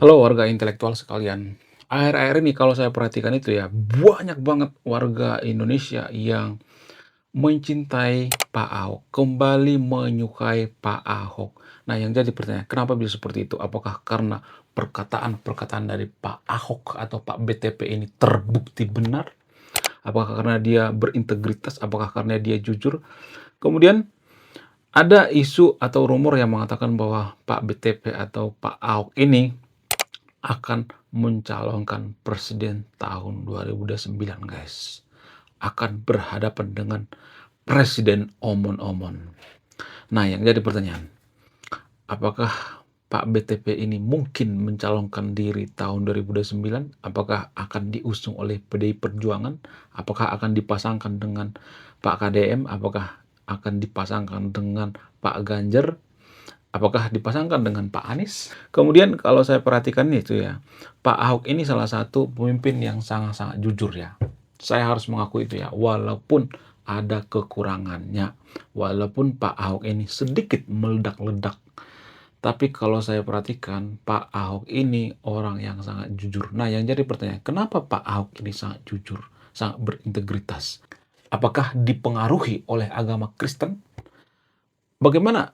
Halo warga intelektual sekalian. Akhir-akhir ini kalau saya perhatikan itu ya, banyak banget warga Indonesia yang mencintai Pak Ahok, kembali menyukai Pak Ahok. Nah, yang jadi pertanyaan, kenapa bisa seperti itu? Apakah karena perkataan-perkataan dari Pak Ahok atau Pak BTP ini terbukti benar? Apakah karena dia berintegritas? Apakah karena dia jujur? Kemudian ada isu atau rumor yang mengatakan bahwa Pak BTP atau Pak Ahok ini akan mencalonkan presiden tahun 2029, guys. Akan berhadapan dengan presiden omon-omon. Nah, yang jadi pertanyaan, apakah Pak BTP ini mungkin mencalonkan diri tahun 2029? Apakah akan diusung oleh PDI Perjuangan? Apakah akan dipasangkan dengan Pak KDM? Apakah akan dipasangkan dengan Pak Ganjar? Apakah dipasangkan dengan Pak Anies? Kemudian kalau saya perhatikan itu ya, Pak Ahok ini salah satu pemimpin yang sangat-sangat jujur ya. Saya harus mengakui itu ya, walaupun ada kekurangannya, walaupun Pak Ahok ini sedikit meledak-ledak. Tapi kalau saya perhatikan, Pak Ahok ini orang yang sangat jujur. Nah, yang jadi pertanyaan, kenapa Pak Ahok ini sangat jujur, sangat berintegritas? Apakah dipengaruhi oleh agama Kristen? Bagaimana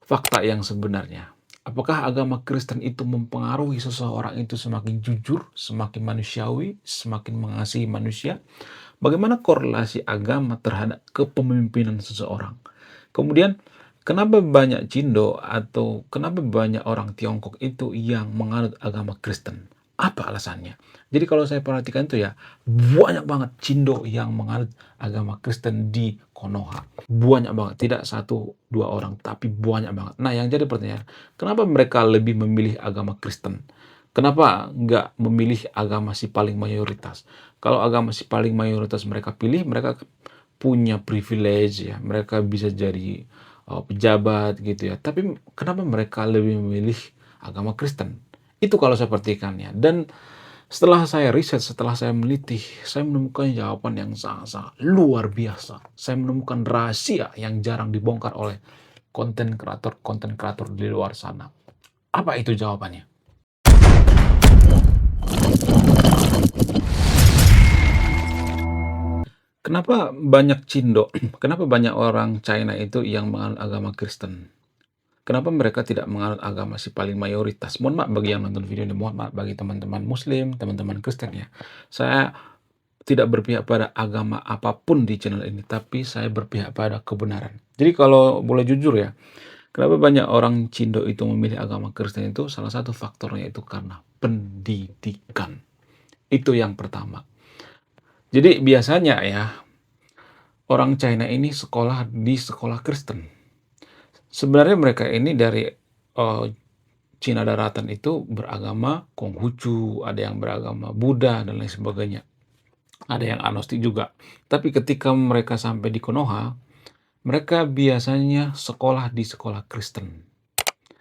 fakta yang sebenarnya? Apakah agama Kristen itu mempengaruhi seseorang itu semakin jujur, semakin manusiawi, semakin mengasihi manusia? Bagaimana korelasi agama terhadap kepemimpinan seseorang? Kemudian, kenapa banyak Cindo atau kenapa banyak orang Tiongkok itu yang menganut agama Kristen? Apa alasannya? Jadi kalau saya perhatikan itu ya, banyak banget Cindo yang menganut agama Kristen di Konoha. Banyak banget, tidak satu dua orang, tapi banyak banget. Nah, yang jadi pertanyaan, kenapa mereka lebih memilih agama Kristen? Kenapa nggak memilih agama si paling mayoritas? Kalau agama si paling mayoritas mereka pilih, mereka punya privilege ya, mereka bisa jadi pejabat gitu ya. Tapi kenapa mereka lebih memilih agama Kristen? Itu kalau saya perhatikan ya. Dan setelah saya riset, setelah saya meneliti, saya menemukan jawaban yang sangat-sangat luar biasa. Saya menemukan rahasia yang jarang dibongkar oleh konten kreator di luar sana. Apa itu jawabannya? Kenapa banyak Cindo, kenapa banyak orang China itu yang menganut agama Kristen? Kenapa mereka tidak menganut agama si paling mayoritas? Mohon maaf bagi yang nonton video ini, mohon maaf bagi teman-teman Muslim, teman-teman Kristen ya. Saya tidak berpihak pada agama apapun di channel ini, tapi saya berpihak pada kebenaran. Jadi kalau boleh jujur ya, kenapa banyak orang Cindo itu memilih agama Kristen itu, salah satu faktornya itu karena pendidikan. Itu yang pertama. Jadi biasanya ya, orang China ini sekolah di sekolah Kristen. Sebenarnya mereka ini dari Cina daratan itu beragama Konghucu, ada yang beragama Buddha dan lain sebagainya. Ada yang agnostik juga. Tapi ketika mereka sampai di Konoha, mereka biasanya sekolah di sekolah Kristen.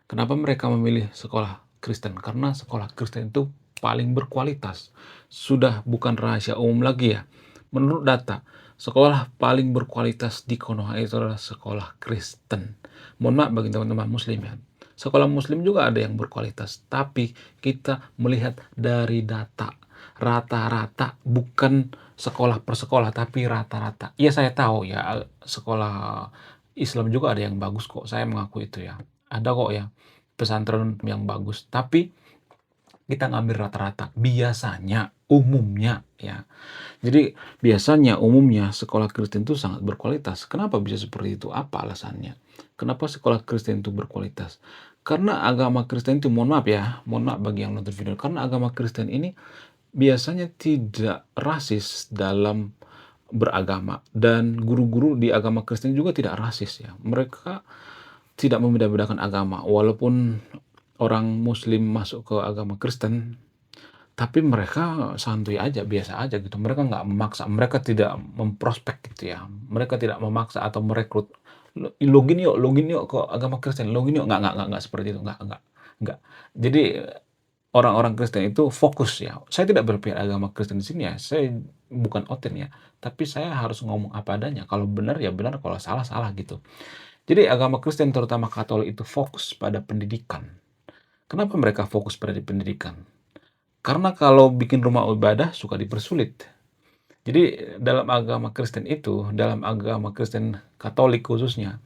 Kenapa mereka memilih sekolah Kristen? Karena sekolah Kristen itu paling berkualitas. Sudah bukan rahasia umum lagi ya. Menurut data, sekolah paling berkualitas di Konoha itu adalah sekolah Kristen. Mohon maaf bagi teman-teman Muslim ya. Sekolah Muslim juga ada yang berkualitas, tapi kita melihat dari data. Rata-rata, bukan sekolah per sekolah, tapi rata-rata. Ya saya tahu ya, sekolah Islam juga ada yang bagus kok, saya mengaku itu ya. Ada kok ya, pesantren yang bagus, tapi kita ngambil rata-rata, biasanya, umumnya ya. Jadi biasanya, umumnya sekolah Kristen itu sangat berkualitas. Kenapa bisa seperti itu? Apa alasannya? Kenapa sekolah Kristen itu berkualitas? Karena agama Kristen itu, mohon maaf bagi yang nonton video, karena agama Kristen ini biasanya tidak rasis dalam beragama, dan guru-guru di agama Kristen juga tidak rasis ya. Mereka tidak membeda-bedakan agama, walaupun orang Muslim masuk ke agama Kristen, tapi mereka santuy aja, biasa aja gitu. Mereka nggak memaksa, mereka tidak memprospek gitu ya. Mereka tidak memaksa atau merekrut, login yuk ke agama Kristen, login yuk." Nggak seperti itu, nggak. Jadi orang-orang Kristen itu fokus ya. Saya tidak berpihak agama Kristen di sini ya. Saya bukan oten ya. Tapi saya harus ngomong apa adanya. Kalau benar ya benar, kalau salah salah gitu. Jadi agama Kristen terutama Katolik itu fokus pada pendidikan. Kenapa mereka fokus pada di pendidikan? Karena kalau bikin rumah ibadah suka dipersulit. Jadi dalam agama Kristen Katolik khususnya,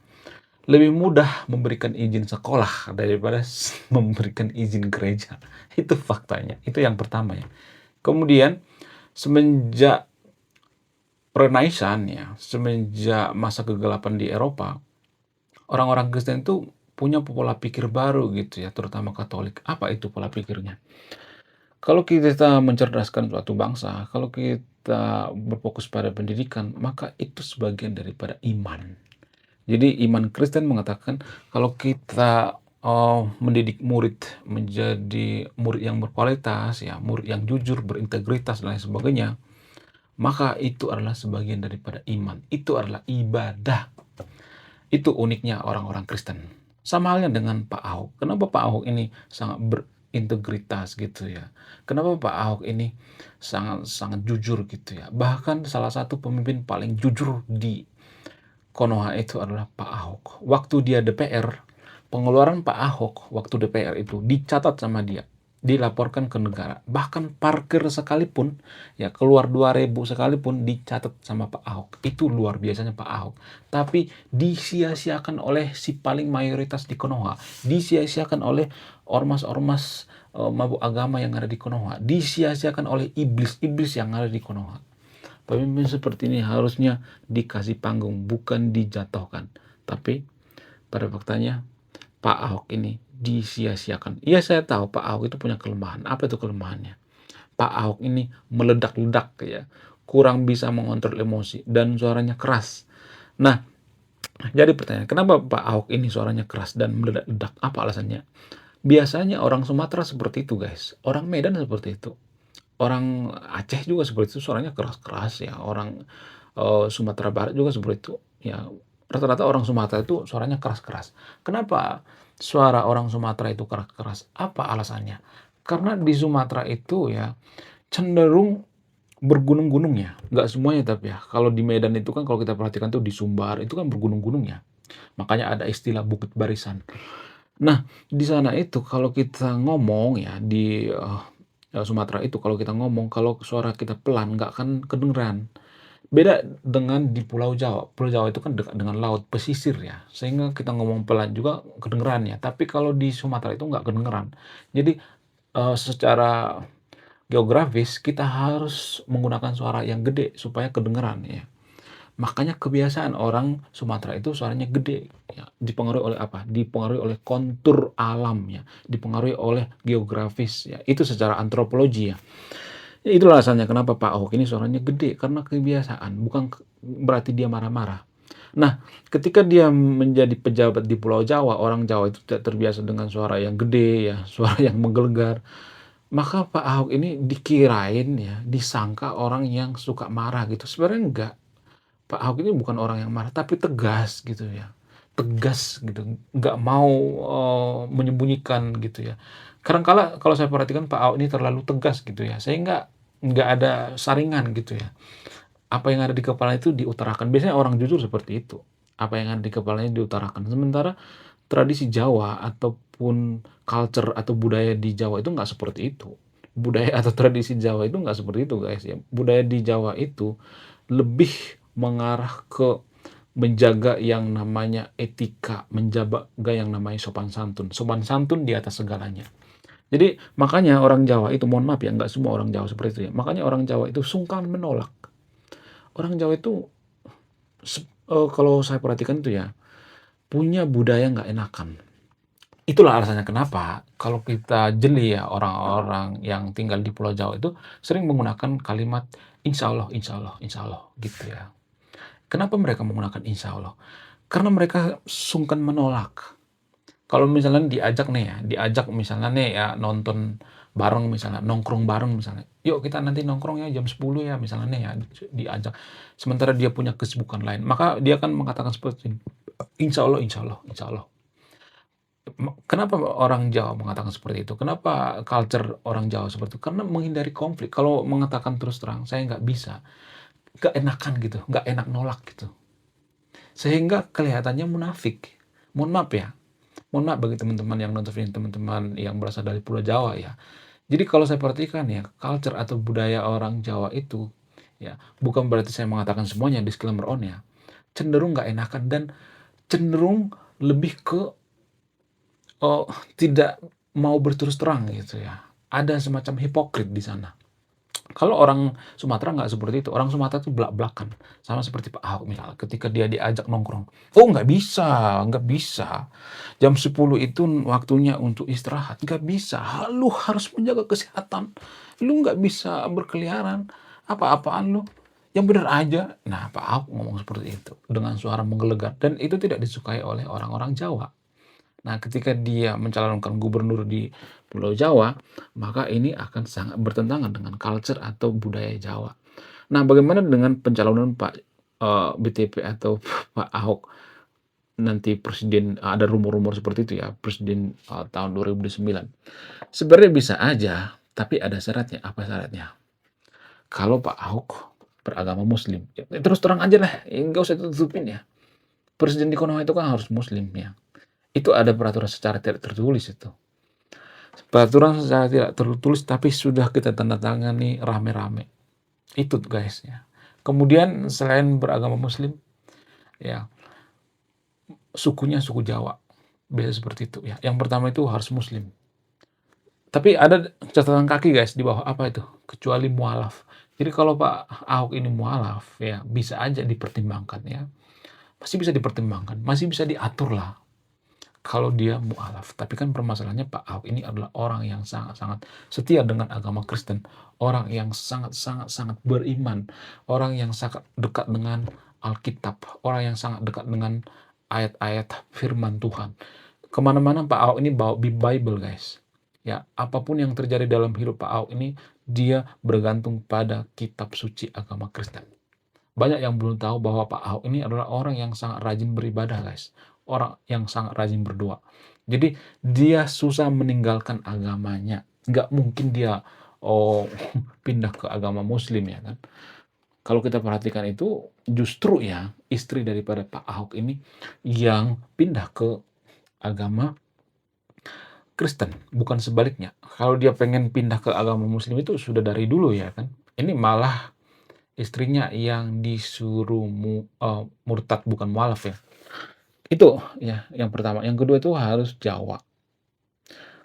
lebih mudah memberikan izin sekolah daripada memberikan izin gereja. Itu faktanya. Itu yang pertama ya. Kemudian semenjak Renaissance ya, semenjak masa kegelapan di Eropa, orang-orang Kristen itu punya pola pikir baru gitu ya, terutama Katolik. Apa itu pola pikirnya? Kalau kita mencerdaskan suatu bangsa, kalau kita berfokus pada pendidikan, maka itu sebagian daripada iman. Jadi iman Kristen mengatakan kalau kita mendidik murid menjadi murid yang berkualitas, ya, murid yang jujur, berintegritas dan lain sebagainya, maka itu adalah sebagian daripada iman. Itu adalah ibadah. Itu uniknya orang-orang Kristen. Sama halnya dengan Pak Ahok. Kenapa Pak Ahok ini sangat berintegritas gitu ya? Kenapa Pak Ahok ini sangat sangat jujur gitu ya? Bahkan salah satu pemimpin paling jujur di Konoha itu adalah Pak Ahok. Waktu dia DPR, pengeluaran Pak Ahok waktu DPR itu dicatat sama dia, dilaporkan ke negara. Bahkan parkir sekalipun, ya keluar 2.000 sekalipun dicatat sama Pak Ahok. Itu luar biasanya Pak Ahok. Tapi disia-siakan oleh si paling mayoritas di Konoha, disia-siakan oleh ormas-ormas mabuk agama yang ada di Konoha, disia-siakan oleh iblis-iblis yang ada di Konoha. Pemimpin seperti ini harusnya dikasih panggung, bukan dijatuhkan. Tapi pada faktanya Pak Ahok ini disia-siakan. Iya, saya tahu Pak Ahok itu punya kelemahan. Apa itu kelemahannya? Pak Ahok ini meledak-ledak ya, kurang bisa mengontrol emosi dan suaranya keras. Nah, jadi pertanyaan, kenapa Pak Ahok ini suaranya keras dan meledak-ledak? Apa alasannya? Biasanya orang Sumatera seperti itu, guys. Orang Medan seperti itu. Orang Aceh juga seperti itu, suaranya keras-keras ya. Orang Sumatera Barat juga seperti itu. Ya, rata-rata orang Sumatera itu suaranya keras-keras. Kenapa suara orang Sumatera itu keras-keras? Apa alasannya? Karena di Sumatera itu ya cenderung bergunung-gunung ya. Nggak semuanya tapi ya. Kalau di Medan itu kan kalau kita perhatikan tuh di Sumbar itu kan bergunung-gunung ya. Makanya ada istilah Bukit Barisan. Nah, di sana itu kalau kita ngomong ya di Sumatera itu kalau kita ngomong, kalau suara kita pelan nggak akan kedengeran. Beda dengan di Pulau Jawa. Pulau Jawa itu kan dekat dengan laut, pesisir ya, sehingga kita ngomong pelan juga kedengeran ya. Tapi kalau di Sumatera itu nggak kedengeran. Jadi, secara geografis kita harus menggunakan suara yang gede supaya kedengeran ya. Makanya kebiasaan orang Sumatera itu suaranya gede, ya. Dipengaruhi oleh apa? Dipengaruhi oleh kontur alam ya, dipengaruhi oleh geografis ya. Itu secara antropologi ya. Ya itulah alasannya kenapa Pak Ahok ini suaranya gede, karena kebiasaan, bukan berarti dia marah-marah. Nah, ketika dia menjadi pejabat di Pulau Jawa, orang Jawa itu tidak terbiasa dengan suara yang gede ya, suara yang menggelegar. Maka Pak Ahok ini dikirain ya, disangka orang yang suka marah gitu. Sebenarnya enggak. Pak Ahok ini bukan orang yang marah, tapi tegas gitu ya. Tegas gitu, nggak mau menyembunyikan gitu ya. Kadang-kala kalau saya perhatikan Pak Ahok ini terlalu tegas gitu ya, sehingga nggak ada saringan gitu ya. Apa yang ada di kepala itu diutarakan. Biasanya orang jujur seperti itu. Apa yang ada di kepalanya diutarakan. Sementara tradisi Jawa ataupun culture atau budaya di Jawa itu nggak seperti itu. Budaya atau tradisi Jawa itu nggak seperti itu guys ya. Budaya di Jawa itu lebih mengarah ke menjaga yang namanya etika, menjaga yang namanya sopan santun. Sopan santun di atas segalanya. Jadi makanya orang Jawa itu, mohon maaf ya, nggak semua orang Jawa seperti itu ya. Makanya orang Jawa itu sungkan menolak. Orang Jawa itu kalau saya perhatikan itu ya, punya budaya nggak enakan. Itulah alasannya kenapa kalau kita jeli ya orang-orang yang tinggal di Pulau Jawa itu sering menggunakan kalimat insya Allah, insya Allah, insya Allah gitu ya. Kenapa mereka menggunakan insya Allah? Karena mereka sungkan menolak. Kalau misalnya diajak nih ya, diajak misalnya nih ya nonton bareng misalnya, nongkrong bareng misalnya. Yuk kita nanti nongkrong ya jam 10 ya misalnya nih ya, diajak. Sementara dia punya kesibukan lain, maka dia akan mengatakan seperti ini, insya Allah, insya Allah, insya Allah. Kenapa orang Jawa mengatakan seperti itu? Kenapa culture orang Jawa seperti itu? Karena menghindari konflik. Kalau mengatakan terus terang, saya nggak bisa, nggak enakan gitu, nggak enak nolak gitu. Sehingga kelihatannya munafik. Mohon maaf ya, Mohon maaf bagi teman-teman yang nonton ini, teman-teman yang berasal dari Pulau Jawa ya. Jadi kalau saya perhatikan ya, culture atau budaya orang Jawa itu, ya, bukan berarti saya mengatakan semuanya, disclaimer on ya, cenderung nggak enakan dan cenderung lebih ke oh, tidak mau berterus terang gitu ya. Ada semacam hipokrit di sana. Kalau orang Sumatera nggak seperti itu. Orang Sumatera tuh belak-belakan. Sama seperti Pak Ahok misalnya, ketika dia diajak nongkrong. Oh nggak bisa, nggak bisa. Jam 10 itu waktunya untuk istirahat. Nggak bisa. Lu harus menjaga kesehatan. Lu nggak bisa berkeliaran. Apa-apaan lu. Yang benar aja. Nah, Pak Ahok ngomong seperti itu. Dengan suara menggelegar. Dan itu tidak disukai oleh orang-orang Jawa. Nah, ketika dia mencalonkan gubernur di Pulau Jawa, maka ini akan sangat bertentangan dengan culture atau budaya Jawa. Nah, bagaimana dengan pencalonan Pak BTP atau Pak Ahok nanti presiden, ada rumor-rumor seperti itu ya, presiden tahun 2009. Sebenarnya bisa aja, tapi ada syaratnya. Apa syaratnya? Kalau Pak Ahok beragama Muslim, ya, terus terang aja lah, ya, nggak usah tutupin ya. Presiden di Konoha itu kan harus Muslim ya. Itu ada peraturan secara tidak tertulis itu. Peraturan secara tidak tertulis tapi sudah kita tanda tangani rame-rame. Itu guys ya. Kemudian selain beragama Muslim, ya sukunya suku Jawa. Biasa seperti itu ya. Yang pertama itu harus Muslim. Tapi ada catatan kaki guys di bawah apa itu? Kecuali mualaf. Jadi kalau Pak Ahok ini mualaf ya bisa aja dipertimbangkan ya. Masih bisa dipertimbangkan, masih bisa diatur lah kalau dia mualaf. Tapi kan permasalahannya Pak Ahok ini adalah orang yang sangat-sangat setia dengan agama Kristen, orang yang sangat-sangat beriman, orang yang sangat dekat dengan Alkitab, orang yang sangat dekat dengan ayat-ayat firman Tuhan. Kemana-mana Pak Ahok ini bawa Bible guys. Ya, apapun yang terjadi dalam hidup Pak Ahok ini, dia bergantung pada kitab suci agama Kristen. Banyak yang belum tahu bahwa Pak Ahok ini adalah orang yang sangat rajin beribadah, guys. Orang yang sangat rajin berdoa. Jadi dia susah meninggalkan agamanya. Nggak mungkin dia oh, pindah ke agama Muslim ya kan. Kalau kita perhatikan itu justru ya istri daripada Pak Ahok ini yang pindah ke agama Kristen, bukan sebaliknya. Kalau dia pengen pindah ke agama Muslim itu sudah dari dulu ya kan. Ini malah istrinya yang disuruh murtad bukan mualaf ya. Itu ya yang pertama. Yang kedua itu harus Jawa.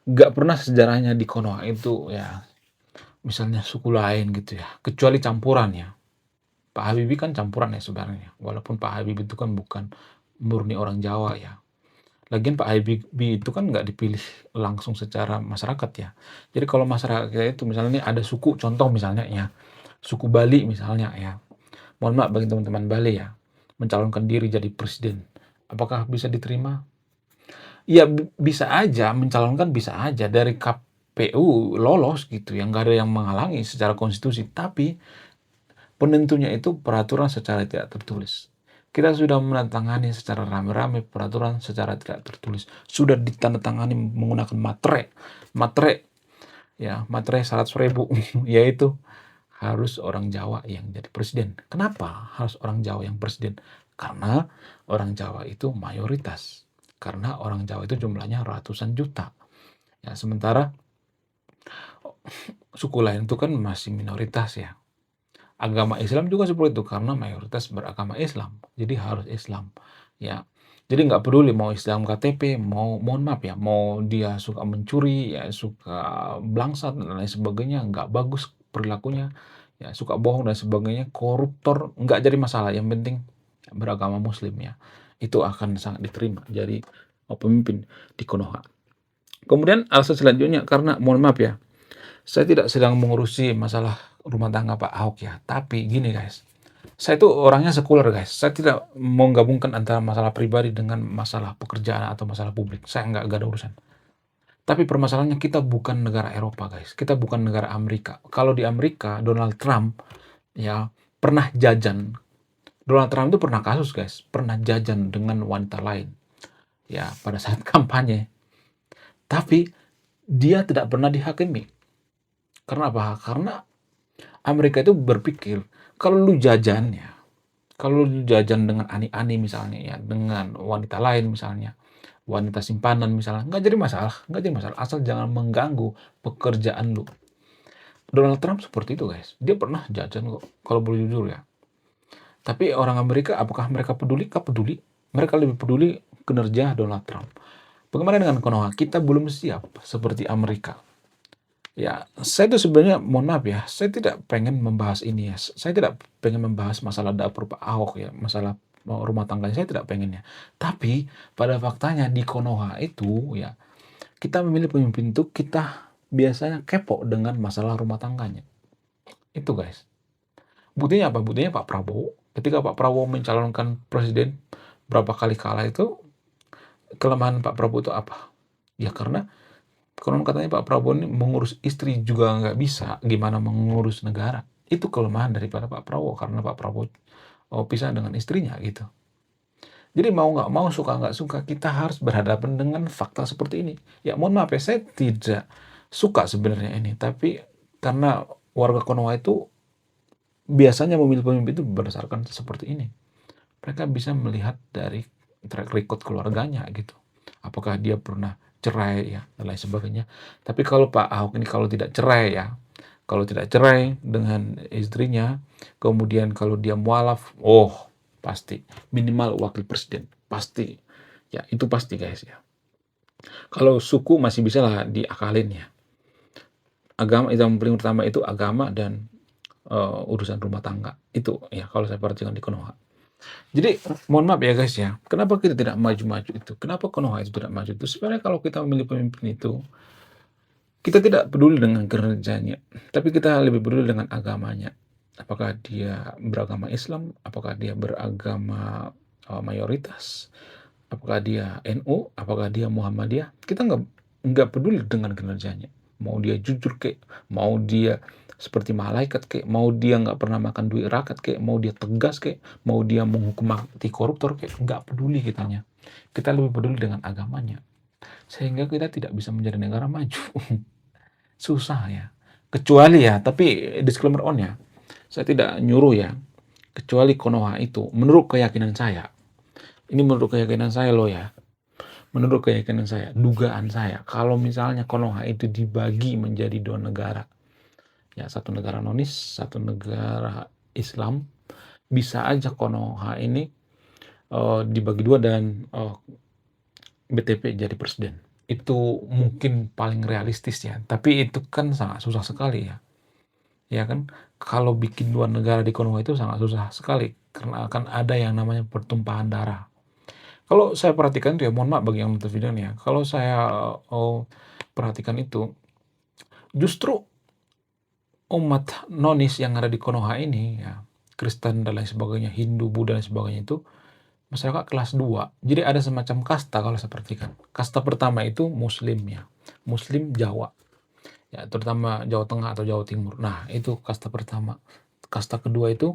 Nggak pernah sejarahnya di Konoha itu ya misalnya suku lain gitu ya, kecuali campuran ya. Pak Habibie kan campuran ya sebenarnya, walaupun Pak Habibie itu kan bukan murni orang Jawa ya. Lagian Pak Habibie itu kan nggak dipilih langsung secara masyarakat ya. Jadi kalau masyarakat itu misalnya ada suku, contoh misalnya ya, suku Bali misalnya ya. Mohon maaf bagi teman-teman Bali ya, mencalonkan diri jadi presiden. Apakah bisa diterima? Ya bisa aja, mencalonkan bisa aja dari KPU lolos gitu, yang nggak ada yang menghalangi secara konstitusi. Tapi penentunya itu peraturan secara tidak tertulis. Kita sudah menandatangani secara rame-rame peraturan secara tidak tertulis. Sudah ditandatangani menggunakan materai. Materai, ya, materai 100.000, yaitu harus orang Jawa yang jadi presiden. Kenapa harus orang Jawa yang presiden? Karena orang Jawa itu mayoritas. Karena orang Jawa itu jumlahnya ratusan juta. Ya, sementara suku lain itu kan masih minoritas ya. Agama Islam juga seperti itu karena mayoritas beragama Islam. Jadi harus Islam. Ya. Jadi nggak peduli mau Islam KTP, mau mohon maaf ya, mau dia suka mencuri, ya suka blangsat dan lain sebagainya, nggak bagus perilakunya, ya suka bohong dan sebagainya, koruptor, nggak jadi masalah. Yang penting beragama Muslim ya. Itu akan sangat diterima jadi pemimpin di Konoha. Kemudian alasan selanjutnya karena mohon maaf ya, saya tidak sedang mengurusi masalah rumah tangga Pak Ahok ya. Tapi gini guys, saya itu orangnya sekuler guys. Saya tidak menggabungkan antara masalah pribadi dengan masalah pekerjaan atau masalah publik. Saya nggak ada urusan. Tapi permasalahannya kita bukan negara Eropa guys. Kita bukan negara Amerika. Kalau di Amerika, Donald Trump ya pernah jajan. Donald Trump itu pernah kasus guys. Pernah jajan dengan wanita lain. Ya pada saat kampanye. Tapi dia tidak pernah dihakimi. Karena apa? Karena Amerika itu berpikir, kalau lu jajan ya, kalau lu jajan dengan ani-ani misalnya ya, dengan wanita lain misalnya, wanita simpanan misalnya, nggak jadi masalah, asal jangan mengganggu pekerjaan lu. Donald Trump seperti itu guys, dia pernah jajan kok, kalau boleh jujur ya. Tapi orang Amerika, apakah mereka peduli? Nggak peduli. Mereka lebih peduli kinerja Donald Trump. Bagaimana dengan Konoha? Kita belum siap seperti Amerika. Ya, saya itu sebenarnya mohon maaf ya, saya tidak pengen membahas ini ya. Saya tidak pengen membahas masalah dapur Pak Ahok ya, masalah rumah tangganya saya tidak pengen ya. Tapi pada faktanya di Konoha itu ya, kita memilih pemimpin itu kita biasanya kepo dengan masalah rumah tangganya. Itu guys. Buktinya apa? Buktinya Pak Prabowo. Ketika Pak Prabowo mencalonkan presiden berapa kali kalah itu, kelemahan Pak Prabowo itu apa? Ya karena konon katanya Pak Prabowo ini mengurus istri juga nggak bisa, gimana mengurus negara. Itu kelemahan daripada Pak Prabowo, karena Pak Prabowo pisah dengan istrinya gitu. Jadi mau nggak mau, suka nggak suka, kita harus berhadapan dengan fakta seperti ini. Ya mohon maaf ya, saya tidak suka sebenarnya ini, tapi karena warga Konoha itu biasanya memilih pemimpin itu berdasarkan seperti ini. Mereka bisa melihat dari track record keluarganya gitu. Apakah dia pernah cerai ya dan lain sebagainya. Tapi kalau Pak Ahok ini kalau tidak cerai ya, kalau tidak cerai dengan istrinya, kemudian kalau dia mualaf, oh pasti minimal wakil presiden, pasti. Ya, itu pasti guys ya. Kalau suku masih bisa lah diakalin ya. Agama itu yang paling utama, itu agama dan urusan rumah tangga. Itu ya kalau saya perhatikan di Konoha. Jadi mohon maaf ya guys ya, kenapa kita tidak maju-maju itu? Kenapa Konoha itu tidak maju itu? Sebenarnya kalau kita memilih pemimpin itu, kita tidak peduli dengan kinerjanya, tapi kita lebih peduli dengan agamanya. Apakah dia beragama Islam? Apakah dia beragama mayoritas? Apakah dia NU? Apakah dia Muhammadiyah? Kita nggak peduli dengan kinerjanya. Mau dia jujur kek, mau dia seperti malaikat kek, mau dia nggak pernah makan duit rakyat kek, mau dia tegas kek, mau dia menghukum mati koruptor kek, nggak peduli kitanya. Kita lebih peduli dengan agamanya. Sehingga kita tidak bisa menjadi negara maju. Susah ya. Kecuali ya, tapi disclaimer on ya, saya tidak nyuruh ya, kecuali Konoha itu, menurut keyakinan saya, ini menurut keyakinan saya loh ya, menurut keyakinan saya, dugaan saya, kalau misalnya Konoha itu dibagi menjadi dua negara, ya satu negara nonis, satu negara Islam, bisa aja Konoha ini dibagi dua dan BTP jadi presiden. Itu mungkin paling realistis ya, tapi itu kan sangat susah sekali ya. Ya kan, kalau bikin dua negara di Konoha itu sangat susah sekali, karena akan ada yang namanya pertumpahan darah. Kalau saya perhatikan tuh ya, mohon maaf bagi yang nonton videonya ya, kalau saya perhatikan itu, justru umat nonis yang ada di Konoha ini ya, Kristen dan lain sebagainya, Hindu, Buddha dan sebagainya itu masyarakat kelas 2. Jadi ada semacam kasta kalau saya perhatikan. Kasta pertama itu Muslim ya, Muslim Jawa. Ya, terutama Jawa Tengah atau Jawa Timur. Nah, itu kasta pertama. Kasta kedua itu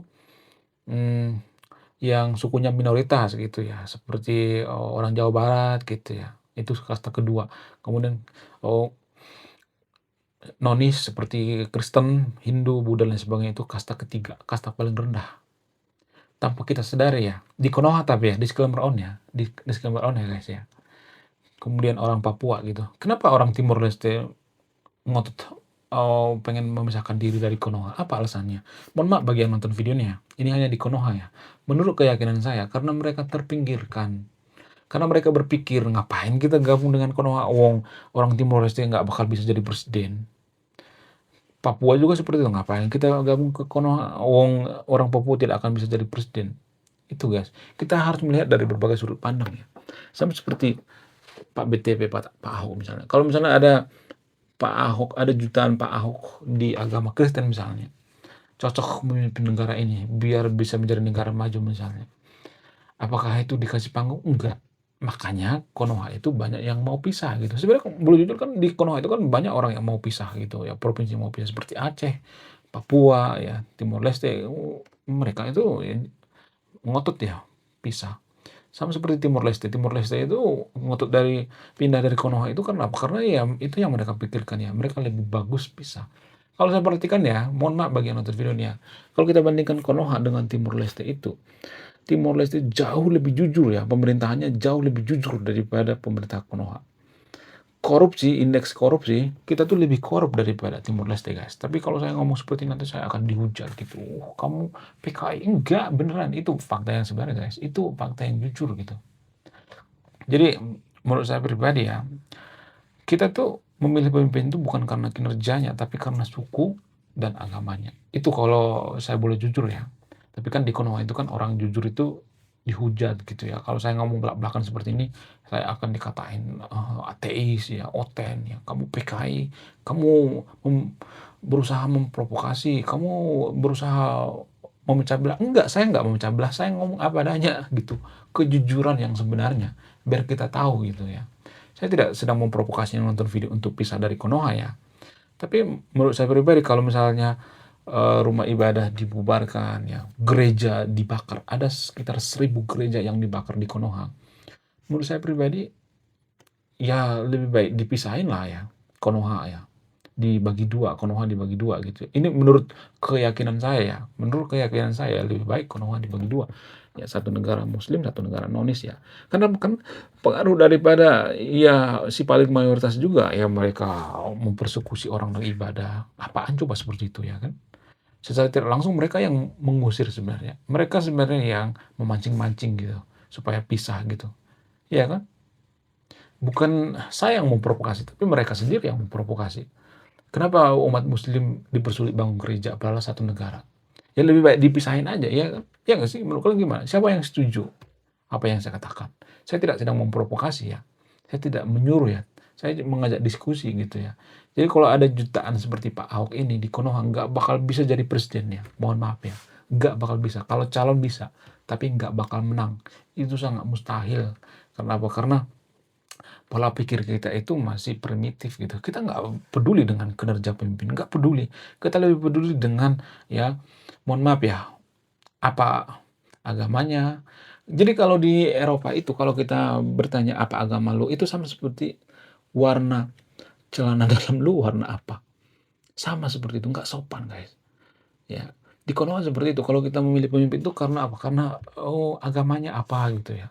yang sukunya minoritas gitu ya, seperti orang Jawa Barat gitu ya. Itu kasta kedua. Kemudian nonis seperti Kristen, Hindu, Buddha dan sebagainya itu kasta ketiga, kasta paling rendah. Tanpa kita sadari ya, di Konoha tapi ya, disclaimer on ya, disclaimer on ya guys ya. Kemudian orang Papua gitu. Kenapa orang Timor Leste ngotot pengen memisahkan diri dari Konoha? Apa alasannya? Mohon maaf bagi yang nonton videonya, ini hanya di Konoha ya. Menurut keyakinan saya, karena mereka terpinggirkan. Karena mereka berpikir, ngapain kita gabung dengan Konoha? Wong orang Timor Leste nggak bakal bisa jadi presiden. Papua juga seperti itu, ngapain kita gabung ke Konoha? Wong orang Papua tidak akan bisa jadi presiden. Itu guys, kita harus melihat dari berbagai sudut pandang ya. Sama seperti Pak BTP, Pak Ahok misalnya. Kalau misalnya ada Pak Ahok, ada jutaan Pak Ahok di agama Kristen misalnya, cocok memimpin negara ini biar bisa menjadi negara maju misalnya. Apakah itu dikasih panggung? Enggak. Makanya Konoha itu banyak yang mau pisah gitu. Sebenarnya boleh jujur kan, di Konoha itu kan banyak orang yang mau pisah gitu ya, provinsi mau pisah seperti Aceh, Papua ya, Timor Leste. Mereka itu ya, ngotot ya pisah. Sama seperti Timor Leste. Timor Leste itu ngotot pindah dari Konoha itu karena apa? Karena ya itu yang mereka pikirkan ya. Mereka lebih bagus pisah. Kalau saya perhatikan ya, mohon maaf bagi yang nonton videonya. Kalau kita bandingkan Konoha dengan Timor Leste itu, Timor Leste jauh lebih jujur ya, pemerintahannya jauh lebih jujur daripada pemerintah Konoha. Korupsi, indeks korupsi, kita tuh lebih korup daripada Timor Leste, guys. Tapi kalau saya ngomong seperti nanti saya akan dihujat gitu, "Oh, kamu PKI." Enggak, beneran itu fakta yang sebenarnya, guys. Itu fakta yang jujur gitu. Jadi menurut saya pribadi ya, kita tuh memilih pemimpin itu bukan karena kinerjanya, tapi karena suku dan agamanya. Itu kalau saya boleh jujur ya. Tapi kan di Konoha itu kan orang jujur itu dihujat gitu ya. Kalau saya ngomong belak-belakan seperti ini, saya akan dikatain ateis ya, oten ya, kamu PKI, kamu berusaha memprovokasi, kamu berusaha memecah belah. Enggak, saya enggak memecah belah, saya ngomong apa adanya gitu. Kejujuran yang sebenarnya, biar kita tahu gitu ya. Saya tidak sedang memprovokasi nonton video untuk pisah dari Konoha ya. Tapi menurut saya pribadi kalau misalnya rumah ibadah dibubarkan ya, gereja dibakar, ada sekitar 1.000 gereja yang dibakar di Konoha. Menurut saya pribadi ya lebih baik dipisahin lah ya, Konoha ya. Dibagi dua, Konoha dibagi dua gitu. Ini menurut keyakinan saya ya. Menurut keyakinan saya lebih baik Konoha dibagi dua. Ya satu negara Muslim, satu negara nonis ya. Karena kan pengaruh daripada ya si paling mayoritas juga ya mereka mempersekusi orang beribadah. Apaan coba seperti itu ya kan? Secara tidak langsung mereka yang mengusir sebenarnya. Mereka sebenarnya yang memancing-mancing gitu supaya pisah gitu. Iya kan? Bukan saya yang memprovokasi, tapi mereka sendiri yang memprovokasi. Kenapa umat muslim dipersulit bangun gereja padahal satu negara? Ya lebih baik dipisahin aja, ya kan? Ya nggak sih? Menurut kalian gimana? Siapa yang setuju apa yang saya katakan? Saya tidak sedang memprovokasi ya. Saya tidak menyuruh ya. Saya mengajak diskusi gitu ya. Jadi kalau ada jutaan seperti Pak Ahok ini di Konoha nggak bakal bisa jadi presiden ya. Mohon maaf ya. Nggak bakal bisa. Kalau calon bisa, tapi nggak bakal menang. Itu sangat mustahil. Kenapa? Karena pola pikir kita itu masih primitif gitu. Kita nggak peduli dengan kinerja pemimpin, nggak peduli. Kita lebih peduli dengan ya, mohon maaf ya, apa agamanya. Jadi kalau di Eropa itu kalau kita bertanya apa agama lu, itu sama seperti warna celana dalam lu warna apa. Sama seperti itu, nggak sopan guys. Ya, di Konoha seperti itu. Kalau kita memilih pemimpin itu karena apa? Karena oh agamanya apa gitu ya.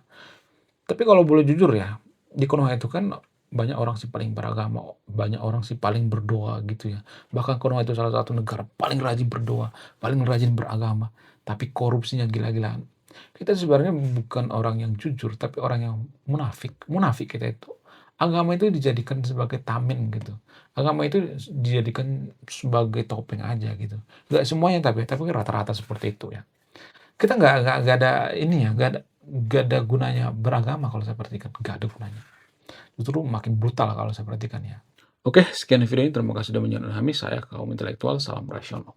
Tapi kalau boleh jujur ya, di Konoha itu kan banyak orang sih paling beragama, banyak orang sih paling berdoa gitu ya. Bahkan Konoha itu salah satu negara paling rajin berdoa, paling rajin beragama, tapi korupsinya gila-gilaan. Kita sebenarnya bukan orang yang jujur, tapi orang yang munafik. Munafik kita itu. Agama itu dijadikan sebagai tameng gitu. Agama itu dijadikan sebagai topeng aja gitu. Nggak semuanya tapi rata-rata seperti itu ya. Kita nggak ada ini ya, nggak ada gunanya beragama kalau saya perhatikan, nggak ada gunanya. Justru makin brutal kalau saya perhatikan ya. Oke, sekian video ini. Terima kasih sudah menonton kami. Saya kaum intelektual. Salam rasional.